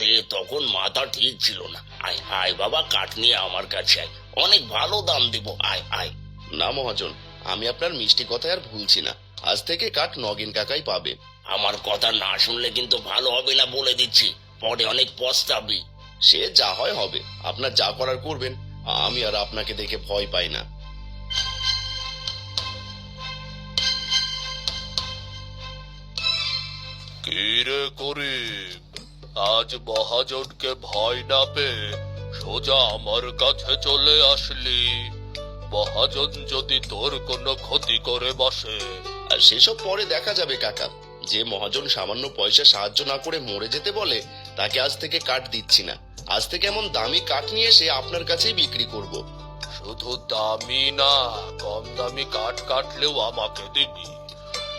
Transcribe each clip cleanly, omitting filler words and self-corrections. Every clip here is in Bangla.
ওরে তখন মাথা ঠিক ছিল না। আয় আয় বাবা, কাঠ নিয়ে আমার কাছে আয়, অনেক ভালো দাম দেব, আয় আয়। না মহাজন, আমি আপনার মিষ্টি কথায় আর ভুলছি না। আজ থেকে কাঠ নগেন কাকাই পাবে। আমার কথা না শুনলে কিন্তু ভালো হবে না, বলে দিচ্ছি, পরে অনেক পস্তাবি। সে যা হয় হবে, আপনার যা করার করবেন। আমি আর আপনাকে দেখে ভয় পাই না। কি রে করিম, আজ মহাজনকে ভয় না পেয়ে সোজা আমার কাছে চলে আসলি। মহাজন যদি তোর কোনো ক্ষতি করে বসে? আর সেসব পরে দেখা যাবে কাকা। যে মহাজন সামান্য পয়সা সাহায্য না করে মরে যেতে বলে, তাকে আজ থেকে কাঠ দিচ্ছি না। আজ থেকে এমন দামি কাঠ নিয়ে এসে আপনার কাছেই বিক্রি করব। শুধু দামি না, কম দামি কাঠ কাটলেও আমাকে দিবি।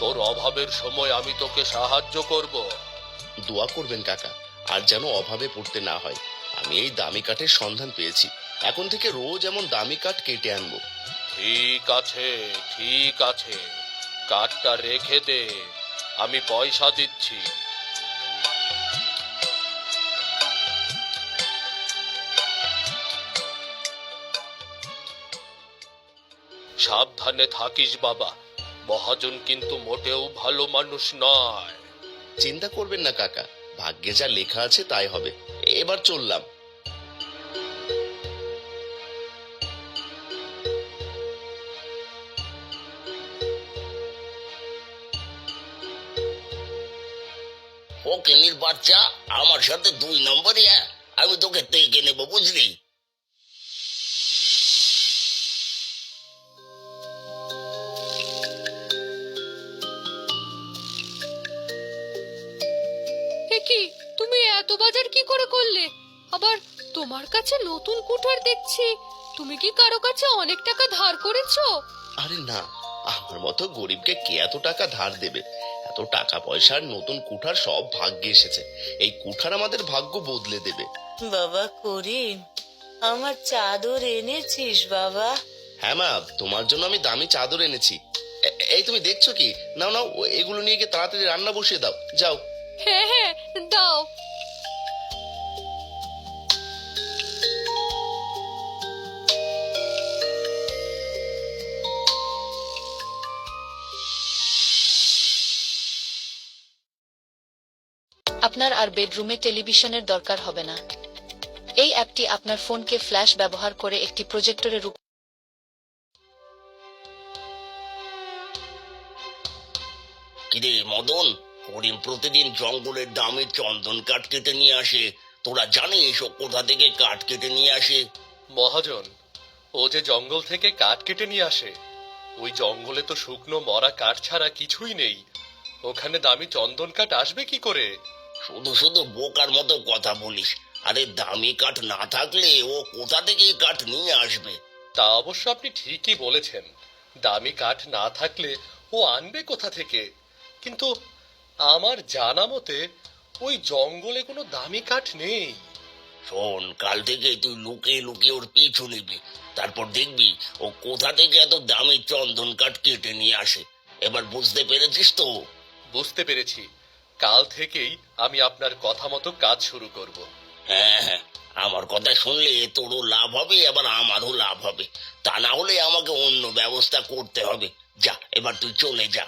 তোর অভাবের সময় আমি তোকে সাহায্য করব। দোয়া করবেন কাকা, আর যেন অভাবে পড়তে না হয়। আমি এই দামি কাঠের সন্ধান পেয়েছি, এখন থেকে রোজ এমন দামি কাঠ কেটে আনবো। ঠিক আছে, ঠিক আছে, কাঠটা রেখে দে, আমি পয়সা দিচ্ছি। সাবধানে থাকিস বাবা, মহাজন কিন্তু মোটেও ভালো মানুষ নয়। চিন্তা করবেন না কাকা, ভাগ্যে যা লেখা আছে তাই হবে। এবার চললাম। ফকিনীর বাচ্চা, আমার সাথে 2 নম্বরে আমি তোকে টেকে নেবো, বুঝলি? কি তুমি এত বাজার কি করে করলে? আবার তোমার কাছে নতুন কুঠার দেখছি। তুমি কি কারো কাছে অনেক টাকা ধার করেছো? আরে না, আমার মতো গরিবকে কে এত টাকা ধার দেবে? এত টাকা পয়সার নতুন কুঠার সব ভাগ্যে এসেছে। এই কুঠার আমাদের ভাগ্য বদলে দেবে। বাবা করিম, আমার চাদর এনেছিস বাবা? হ্যাঁ মা, তোমার জন্য আমি দামি চাদর এনেছি। এই তুমি দেখছো কি? নাও নাও, এগুলো নিয়ে গিয়ে তাড়াতাড়ি রান্না বসিয়ে দাও, যাও। হ্যাঁ হ্যাঁ, দাও। আপনার আর বেডরুমে টেলিভিশনের দরকার হবে না। এই অ্যাপটি আপনার ফোনকে ফ্ল্যাশ ব্যবহার করে একটি প্রজেক্টরে কিরে মদন, করিম প্রতিদিন জঙ্গলের দামে চন্দন কাঠ কেটে নিয়ে আসে। তোরা জানিস ও কোথা থেকে কাঠ কেটে নিয়ে আসে? মহাজন, ও যে জঙ্গল থেকে কাঠ কেটে নিয়ে আসে, ওই জঙ্গলে তো শুকনো মরা কাঠ ছাড়া কিছুই নেই। ওখানে দামি চন্দন কাঠ আসবে কি করে? শুধু শুধু বোকার মতো কথা বলিস। আরে দামি কাঠ না থাকলে ও কোথা থেকে কাঠ নিয়ে আসবে? তা অবশ্য আপনি ঠিকই বলেছেন, দামি কাঠ না থাকলে ও আনবে কোথা থেকে? কিন্তু আমার জানা মতে ওই জঙ্গলে কোনো দামি কাঠ নেই। শোন, কাল থেকে তুই লুকিয়ে লুকিয়ে ওর পিছু নিবি, তারপর দেখবি ও কোথা থেকে এত দামি চন্দন কাঠ কেটে নিয়ে আসে। এবার বুঝতে পেরেছিস তো? বুঝতে পেরেছি, কাল থেকেই আমি আপনার কথা মতো কাজ শুরু করব। হ্যাঁ হ্যাঁ, আমার কথা শুনলে তোরও লাভ হবে, আবার আমারও লাভ হবে। তা না হলে আমাকে অন্য ব্যবস্থা করতে হবে। যা, এবার তুই চলে যা।